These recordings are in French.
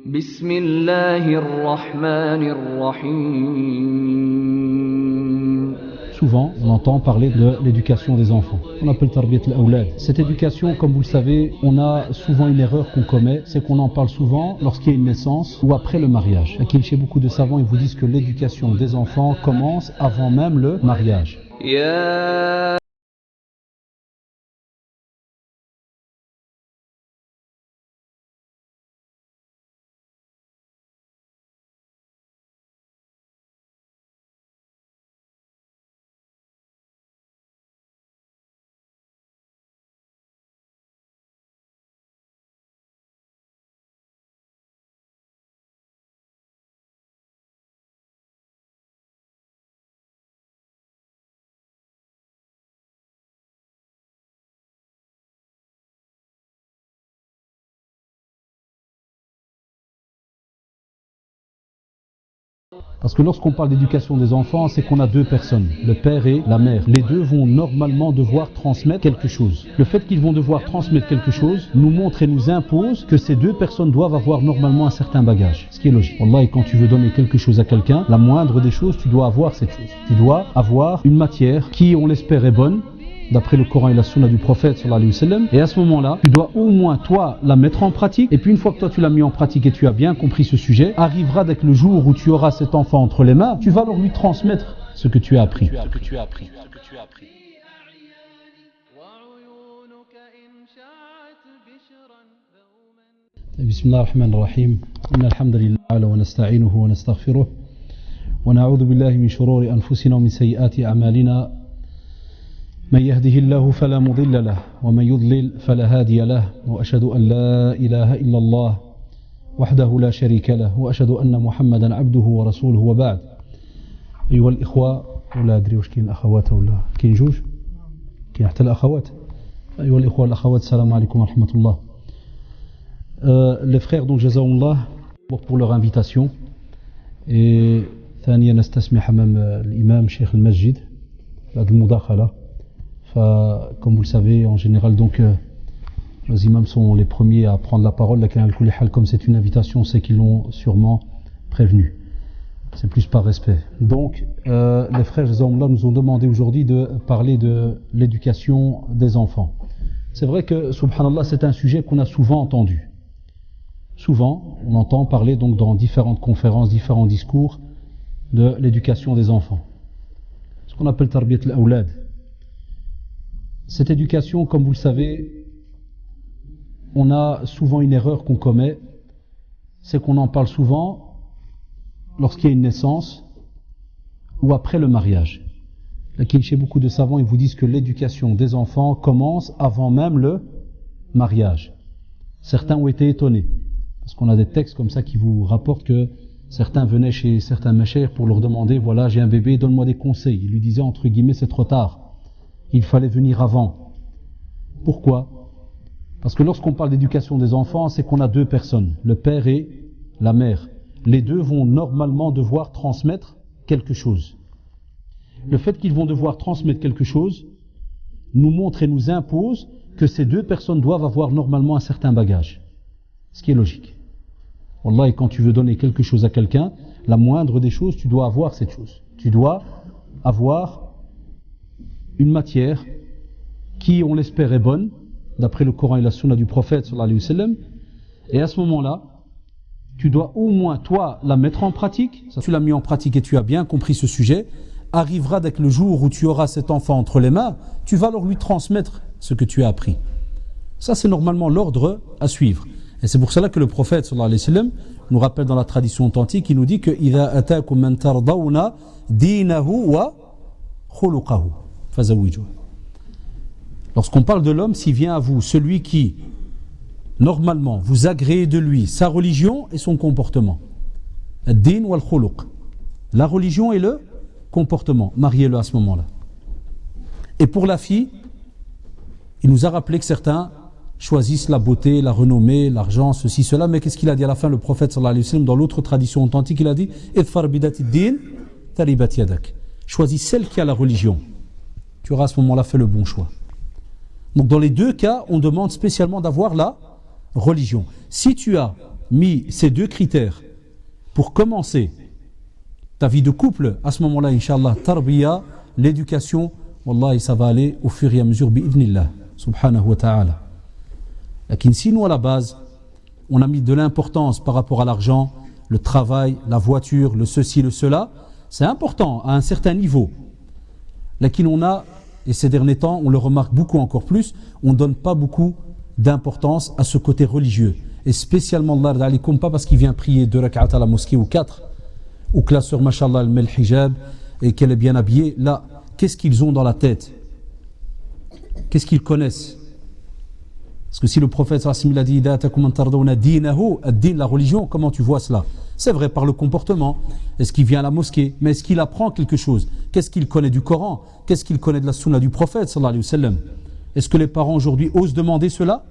بسم الله الرحمن الرحيم. Souvent, on entend parler de l'éducation des enfants. On appelle tarbiyat al-awlad. Cette éducation, comme vous le savez, on a souvent une erreur qu'on commet, c'est qu'on en parle souvent lorsqu'il y a une naissance ou après le mariage. Chez beaucoup de savants, ils vous disent que l'éducation des enfants commence avant même le mariage. Parce que lorsqu'on parle d'éducation des enfants, c'est qu'on a deux personnes, le père et la mère. Les deux vont normalement devoir transmettre quelque chose. Le fait qu'ils vont devoir transmettre quelque chose nous montre et nous impose que ces deux personnes doivent avoir normalement un certain bagage. Ce qui est logique. Wallah, et quand tu veux donner quelque chose à quelqu'un, la moindre des choses, tu dois avoir cette chose. Tu dois avoir une matière qui, on l'espère, est bonne, d'après le Coran et la Sunna du prophète sallallahu alayhi wa sallam. Et à ce moment-là, tu dois au moins toi la mettre en pratique. Et puis une fois que toi tu l'as mis en pratique et tu as bien compris ce sujet, arrivera dès que le jour où tu auras cet enfant entre les mains, tu vas alors lui transmettre ce que tu as appris. Bismillah ar-Rahman ar-Rahim. Inna alhamdulillah wa nasta'inuhu wa nastaghfiruh. Wa na'udhu billahi min shururi anfusina wa min sayyiati a'malina. من يهده الله فلا مضل له ومن يضلل فلا هادي له وأشهد أن لا إله إلا الله وحده لا شريك له وأشهد أن محمدا عبده ورسوله وبعد. أيها الإخوة ولا أدري وش كاين الأخوات ولا كاين جوج كاين حتى الأخوات. أيها الإخوة والأخوات السلام عليكم ورحمة الله. Les frères donc جزاهم pour leur invitation et ثانيا نستسمح أمام الإمام شيخ المسجد بعد المداخلة. Comme vous le savez, en général, donc, les imams sont les premiers à prendre la parole. Comme c'est une invitation, c'est qu'ils l'ont sûrement prévenu. C'est plus par respect. Donc, les frères Jazakumullah nous ont demandé aujourd'hui de parler de l'éducation des enfants. C'est vrai que, subhanallah, c'est un sujet qu'on a souvent entendu. Souvent, on entend parler donc dans différentes conférences, différents discours de l'éducation des enfants. Ce qu'on appelle tarbiyat al-awlad. Cette éducation, comme vous le savez, on a souvent une erreur qu'on commet, c'est qu'on en parle souvent lorsqu'il y a une naissance ou après le mariage. Chez beaucoup de savants, ils vous disent que l'éducation des enfants commence avant même le mariage. Certains ont été étonnés, parce qu'on a des textes comme ça qui vous rapportent que certains venaient chez certains machères pour leur demander, voilà, j'ai un bébé, donne-moi des conseils. Ils lui disaient, entre guillemets, c'est trop tard. Il fallait venir avant. Pourquoi ? Parce que lorsqu'on parle d'éducation des enfants, c'est qu'on a deux personnes, le père et la mère. Les deux vont normalement devoir transmettre quelque chose. Le fait qu'ils vont devoir transmettre quelque chose nous montre et nous impose que ces deux personnes doivent avoir normalement un certain bagage. Ce qui est logique. Wallah, et quand tu veux donner quelque chose à quelqu'un, la moindre des choses, tu dois avoir cette chose. Tu dois avoir une matière qui, on l'espère, est bonne, d'après le Coran et la Sunna du prophète sallallahu alayhi wa sallam. Et à ce moment-là, tu dois au moins toi la mettre en pratique. Si tu l'as mis en pratique et tu as bien compris ce sujet, arrivera dès que le jour où tu auras cet enfant entre les mains, tu vas alors lui transmettre ce que tu as appris. Ça, c'est normalement l'ordre à suivre. Et c'est pour cela que le prophète sallallahu alayhi wa sallam nous rappelle dans la tradition authentique, il nous dit que إِذَا أَتَاكُمْ مَنْ تَرْضَوْنَ دِينَهُ وَخُلُقَهُ فَزَوِّجُوهُ. Lorsqu'on parle de l'homme, s'il vient à vous, celui qui, normalement, vous agréez de lui sa religion et son comportement. Ad-din wal khuluq. La religion et le comportement. Mariez-le à ce moment-là. Et pour la fille, il nous a rappelé que certains choisissent la beauté, la renommée, l'argent, ceci, cela. Mais qu'est-ce qu'il a dit à la fin, le prophète sallallahu alayhi wa sallam, dans l'autre tradition authentique, il a dit Idfar bidati din taribat yadak. Choisis celle qui a la religion. Tu auras à ce moment-là fait le bon choix. Donc dans les deux cas, on demande spécialement d'avoir la religion. Si tu as mis ces deux critères pour commencer ta vie de couple, à ce moment-là, Inch'Allah, tarbiya, l'éducation, Wallah, ça va aller au fur et à mesure, bi'idhnillah, subhanahu wa ta'ala. Lakin si nous, à la base, on a mis de l'importance par rapport à l'argent, le travail, la voiture, le ceci, le cela, c'est important à un certain niveau. Lakin on a, et ces derniers temps, on le remarque beaucoup encore plus, on ne donne pas beaucoup d'importance à ce côté religieux. Et spécialement, Allah alikum, pas parce qu'il vient prier 2 rak'at à la mosquée ou 4, ou que la sœur, mashallah, elle met le hijab et qu'elle est bien habillée. Là, qu'est-ce qu'ils ont dans la tête? Qu'est-ce qu'ils connaissent? Parce que si le prophète il a dit la religion, comment tu vois cela? C'est vrai par le comportement. Est-ce qu'il vient à la mosquée? Mais est-ce qu'il apprend quelque chose? Qu'est-ce qu'il connaît du Coran? Qu'est-ce qu'il connaît de la sunna du prophète sallallahu alayhi wa sallam? Est-ce que les parents aujourd'hui osent demander cela?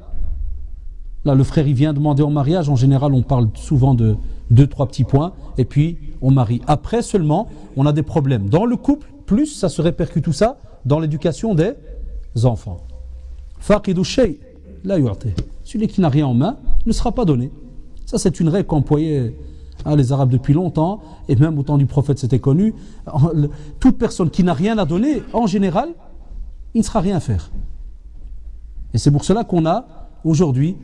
Là, le frère il vient demander en mariage. En général, on parle souvent de 2-3 petits points et puis on marie. Après seulement, on a des problèmes. Dans le couple, plus ça se répercute tout ça dans l'éducation des enfants. Faqidu shay la yu'ti. Celui qui n'a rien en main ne sera pas donné. Ça, c'est une règle qu'employaient les Arabes depuis longtemps, et même au temps du prophète, c'était connu. Toute personne qui n'a rien à donner, en général, il ne sera rien à faire. Et c'est pour cela qu'on a aujourd'hui,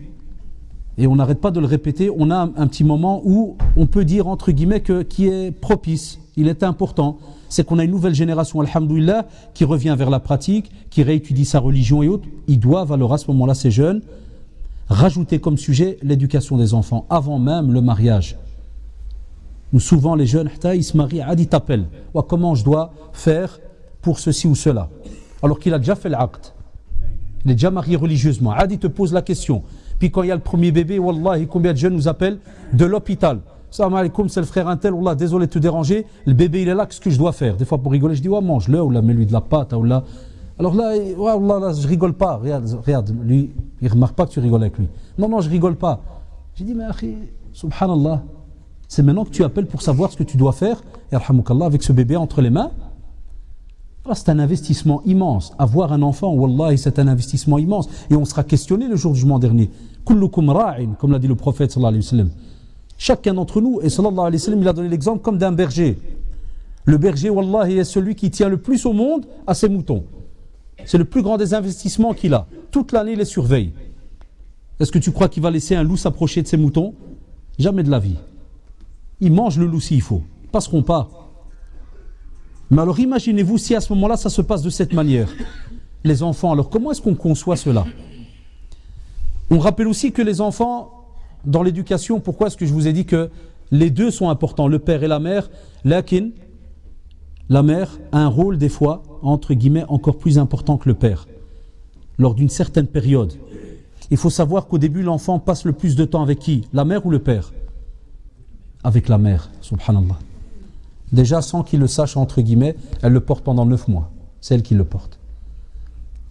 et on n'arrête pas de le répéter, on a un petit moment où on peut dire, entre guillemets, qui est propice, il est important. C'est qu'on a une nouvelle génération, alhamdoulilah, qui revient vers la pratique, qui réétudie sa religion et autres. Ils doivent alors à ce moment-là, ces jeunes, rajouter comme sujet l'éducation des enfants, avant même le mariage. Nous, souvent, les jeunes, ils se marient, ils t'appellent. Comment je dois faire pour ceci ou cela? Alors qu'il a déjà fait l'acte. Il est déjà marié religieusement. Adi te pose la question. Puis quand il y a le premier bébé, wallahi, combien de jeunes nous appellent de l'hôpital? Salam alaikum, c'est le frère Intel, wallah, désolé de te déranger, le bébé il est là, qu'est-ce que je dois faire? Des fois pour rigoler, je dis, ouais, mange-le, ou là, mets-lui de la pâte, ou là. Alors là, wallah, là, je rigole pas, regarde, lui, il remarque pas que tu rigoles avec lui. Non, je rigole pas. J'ai dit, mais akhi, subhanallah, c'est maintenant que tu appelles pour savoir ce que tu dois faire, et alhamdoulilah, avec ce bébé entre les mains. Là, c'est un investissement immense. Avoir un enfant, wallahi, c'est un investissement immense. Et on sera questionné le jour du jugement dernier. Kullukum ra'in, comme l'a dit le prophète sallallahu alayhi wa sallam. Chacun d'entre nous, et sallallahu alayhi wa sallam, il a donné l'exemple comme d'un berger. Le berger, wallahi, est celui qui tient le plus au monde à ses moutons. C'est le plus grand des investissements qu'il a. Toute l'année, il les surveille. Est-ce que tu crois qu'il va laisser un loup s'approcher de ses moutons? Jamais de la vie. Il mange le loup s'il faut. Ils passeront pas. Mais alors imaginez-vous si à ce moment-là, ça se passe de cette manière. Les enfants, alors comment est-ce qu'on conçoit cela? On rappelle aussi que les enfants, dans l'éducation, pourquoi est-ce que je vous ai dit que les deux sont importants, le père et la mère, lakin, la mère a un rôle des fois, entre guillemets, encore plus important que le père, lors d'une certaine période. Il faut savoir qu'au début, l'enfant passe le plus de temps avec qui? La mère ou le père? Avec la mère, subhanallah. Déjà, sans qu'il le sache, entre guillemets, elle le porte pendant 9 mois. C'est elle qui le porte.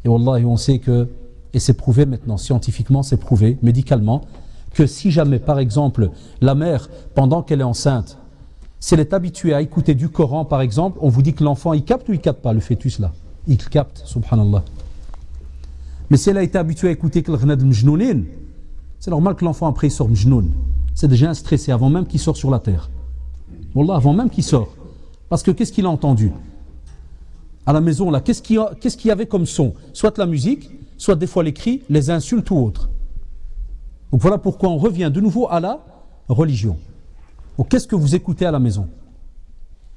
Et wallahi, on sait que, et c'est prouvé maintenant, scientifiquement, c'est prouvé, médicalement, que si jamais, par exemple, la mère, pendant qu'elle est enceinte, si elle est habituée à écouter du Coran, par exemple, on vous dit que l'enfant, il capte ou il capte pas, le fœtus là? Il capte, subhanallah. Mais si elle a été habituée à écouter que le ghna de mjnounin, c'est normal que l'enfant, après, il sort mjnoun. C'est déjà un stressé, avant même qu'il sorte sur la terre. Wallah, avant même qu'il sort. Parce que qu'est-ce qu'il a entendu? À la maison, là, qu'est-ce qu'il y avait comme son? Soit la musique, soit des fois les cris, les insultes ou autres. Donc voilà pourquoi on revient de nouveau à la religion. Donc qu'est-ce que vous écoutez à la maison?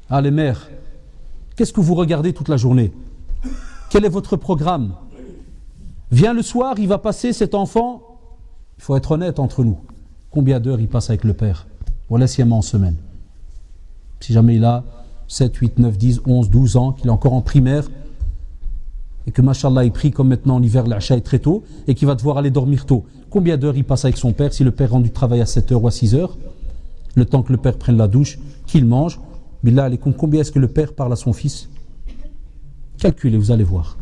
Ah, les mères, qu'est-ce que vous regardez toute la journée? Quel est votre programme? Vient le soir, il va passer cet enfant, il faut être honnête entre nous. Combien d'heures il passe avec le père? Voilà, sciemment en semaine. Si jamais il a 7, 8, 9, 10, 11, 12 ans, qu'il est encore en primaire, et que, mashallah, il prie comme maintenant en hiver, l'Acha est très tôt, et qu'il va devoir aller dormir tôt. Combien d'heures il passe avec son père? Si le père rentre du travail à 7 heures ou à 6 heures, le temps que le père prenne la douche, qu'il mange, billah alaykoum, combien est-ce que le père parle à son fils? Calculez, vous allez voir.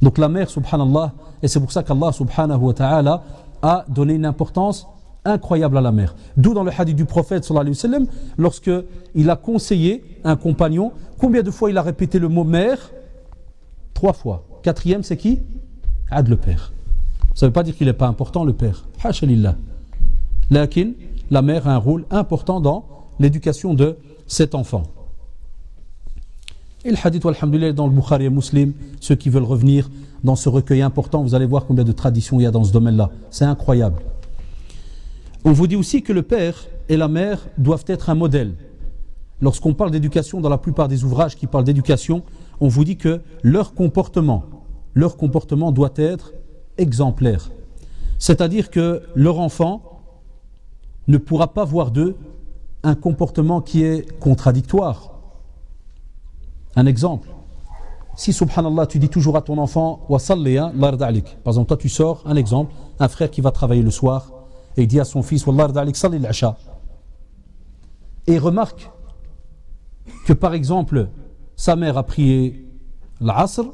Donc la mère, subhanallah, et c'est pour ça qu'Allah, subhanahu wa ta'ala, a donné une importance incroyable à la mère. D'où dans le hadith du prophète sallallahu alayhi wa sallam, lorsque il a conseillé un compagnon, combien de fois il a répété le mot mère? 3 fois. 4e, c'est qui? Ad, le père. Ça ne veut pas dire qu'il n'est pas important, le père. Hasha lillah. Lakin, la mère a un rôle important dans l'éducation de cet enfant. Et le hadith, alhamdoulilah, dans le Bukhari et Muslim, ceux qui veulent revenir dans ce recueil important, vous allez voir combien de traditions il y a dans ce domaine-là. C'est incroyable. On vous dit aussi que le père et la mère doivent être un modèle. Lorsqu'on parle d'éducation, dans la plupart des ouvrages qui parlent d'éducation, on vous dit que leur comportement doit être exemplaire. C'est-à-dire que leur enfant ne pourra pas voir d'eux un comportement qui est contradictoire. Un exemple. Si, subhanallah, tu dis toujours à ton enfant « Wa salli, Allah yarda alik ». Par exemple, toi tu sors, un exemple, un frère qui va travailler le soir et il dit à son fils « Wallah yarda alik, salli l'asha ». Et remarque que par exemple, sa mère a prié l'asr,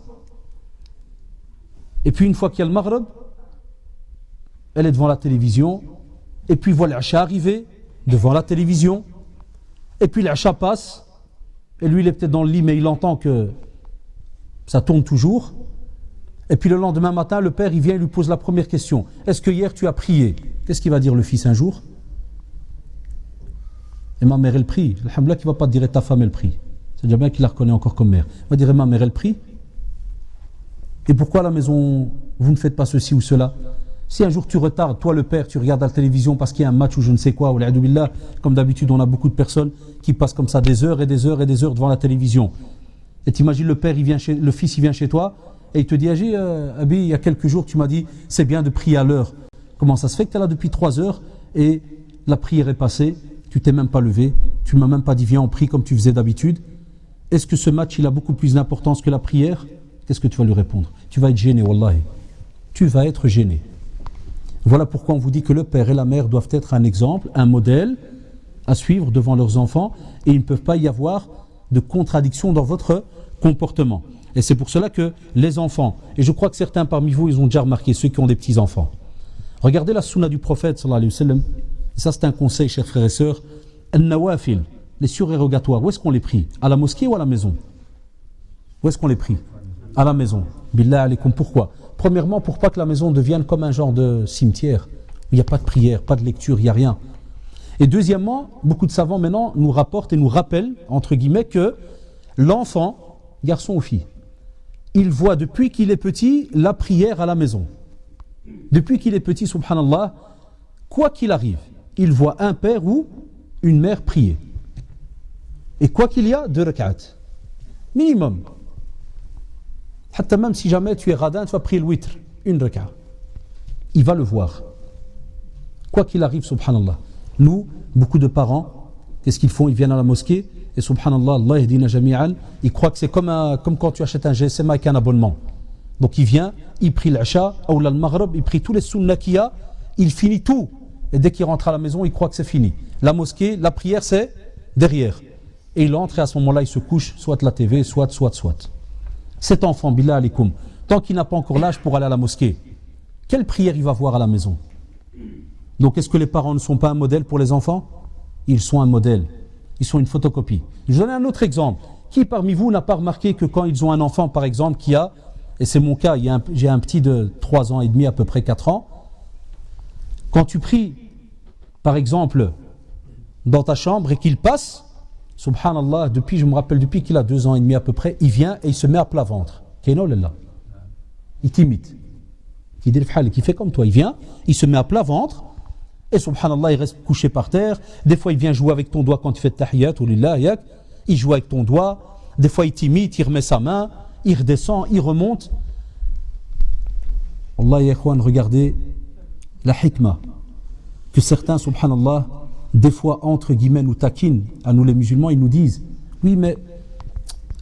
et puis une fois qu'il y a le maghrib, elle est devant la télévision, et puis voit l'asha arriver devant la télévision, et puis l'asha passe, et lui il est peut-être dans le lit, mais il entend que ça tourne toujours, et puis le lendemain matin, le père il vient et lui pose la première question. Est-ce que hier tu as prié? Qu'est-ce qu'il va dire le fils un jour? Et ma mère elle prie. Alhamdoulilah qu'il ne va pas te dire ta femme elle prie. C'est déjà bien qu'il la reconnaît encore comme mère. Il va dire ma mère elle prie. Et pourquoi à la maison vous ne faites pas ceci ou cela? Si un jour tu retardes, toi le père, tu regardes la télévision parce qu'il y a un match ou je ne sais quoi, ou billah, comme d'habitude on a beaucoup de personnes qui passent comme ça des heures et des heures et des heures devant la télévision. Et t'imagines le père, le fils il vient chez toi et il te dit Abi, il y a quelques jours tu m'as dit c'est bien de prier à l'heure. Comment ça se fait que tu es là depuis 3 heures et la prière est passée? Tu t'es même pas levé, tu ne m'as même pas dit viens on prie comme tu faisais d'habitude. Est-ce que ce match il a beaucoup plus d'importance que la prière? Qu'est-ce que tu vas lui répondre? Tu vas être gêné, wallahi. Tu vas être gêné. Voilà pourquoi on vous dit que le père et la mère doivent être un exemple, un modèle à suivre devant leurs enfants et il ne peut pas y avoir de contradiction dans votre comportement. Et c'est pour cela que les enfants, et je crois que certains parmi vous ils ont déjà remarqué, ceux qui ont des petits-enfants, regardez la sunna du prophète sallallahu alayhi wa sallam. Et ça c'est un conseil, chers frères et sœurs. An-nawafil, les surérogatoires, où est-ce qu'on les prie? À la mosquée ou à la maison? Où est-ce qu'on les prie? À la maison. Billah alaykoum, pourquoi? Premièrement, pour pas que la maison devienne comme un genre de cimetière. Il n'y a pas de prière, pas de lecture, il n'y a rien. Et deuxièmement, beaucoup de savants maintenant nous rapportent et nous rappellent, entre guillemets, que l'enfant, garçon ou fille, il voit depuis qu'il est petit la prière à la maison. Depuis qu'il est petit, subhanallah, quoi qu'il arrive, il voit un père ou une mère prier. Et quoi qu'il y a, 2 rak'at. Minimum. Même si jamais tu es radin, tu vas prier le witr, 1 rak'a. Il va le voir. Quoi qu'il arrive, subhanallah. Nous, beaucoup de parents, qu'est-ce qu'ils font? Ils viennent à la mosquée et subhanallah, Allah yahdina jami'an, ils croient que c'est comme quand tu achètes un GSM avec un abonnement. Donc il vient, il prie l'Asha, ou le Maghrib, il prie tous les sunnahs qu'il y a, il finit tout. Et dès qu'il rentre à la maison, il croit que c'est fini. La mosquée, la prière, c'est derrière. Et il entre et à ce moment-là, il se couche, soit la TV, soit. Cet enfant, billah alikoum, tant qu'il n'a pas encore l'âge pour aller à la mosquée, quelle prière il va voir à la maison? Donc est-ce que les parents ne sont pas un modèle pour les enfants? Ils sont un modèle. Ils sont une photocopie. Je vous donne un autre exemple. Qui parmi vous n'a pas remarqué que quand ils ont un enfant, par exemple, qui a, et c'est mon cas, j'ai un petit de 3 ans et demi, à peu près 4 ans, quand tu pries, par exemple, dans ta chambre et qu'il passe, subhanallah, je me rappelle depuis qu'il a 2 ans et demi à peu près, il vient et il se met à plat ventre. Il t'imite. Il fait comme toi. Il vient, il se met à plat ventre, et subhanallah, il reste couché par terre. Des fois, il vient jouer avec ton doigt quand tu fais tahiyyat ou lillah, il joue avec ton doigt. Des fois, il t'imite, il remet sa main, il redescend, il remonte. Allah ya ikhwan, regardez la hikmah que certains, subhanallah, des fois, entre guillemets, nous taquinent, à nous les musulmans, ils nous disent oui, mais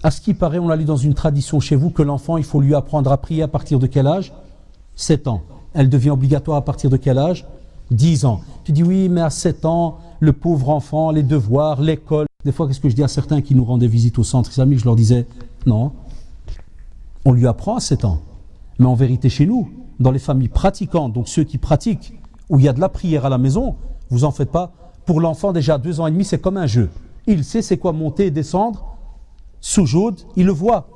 à ce qui paraît, on a lu dans une tradition chez vous que l'enfant, il faut lui apprendre à prier à partir de quel âge? 7 ans. Elle devient obligatoire à partir de quel âge? 10 ans. Tu dis oui, mais à 7 ans, le pauvre enfant, les devoirs, l'école. Des fois, qu'est-ce que je dis à certains qui nous rendaient visite au centre islamique? Je leur disais non, on lui apprend à 7 ans. Mais en vérité, chez nous, dans les familles pratiquantes, donc ceux qui pratiquent, où il y a de la prière à la maison, vous en faites pas. Pour l'enfant, déjà à 2 ans et demi, c'est comme un jeu. Il sait c'est quoi monter et descendre, soujoud, il le voit.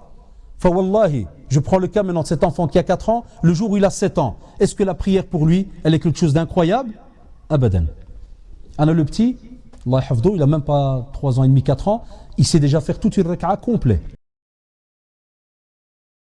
Fa wallahi, je prends le cas maintenant de cet enfant qui a 4 ans, le jour où il a 7 ans. Est-ce que la prière pour lui, elle est quelque chose d'incroyable? Abadan. Anna le petit, Allah yahfadou, il a même pas 3 ans et demi, 4 ans, il sait déjà faire toute une raka'a complète.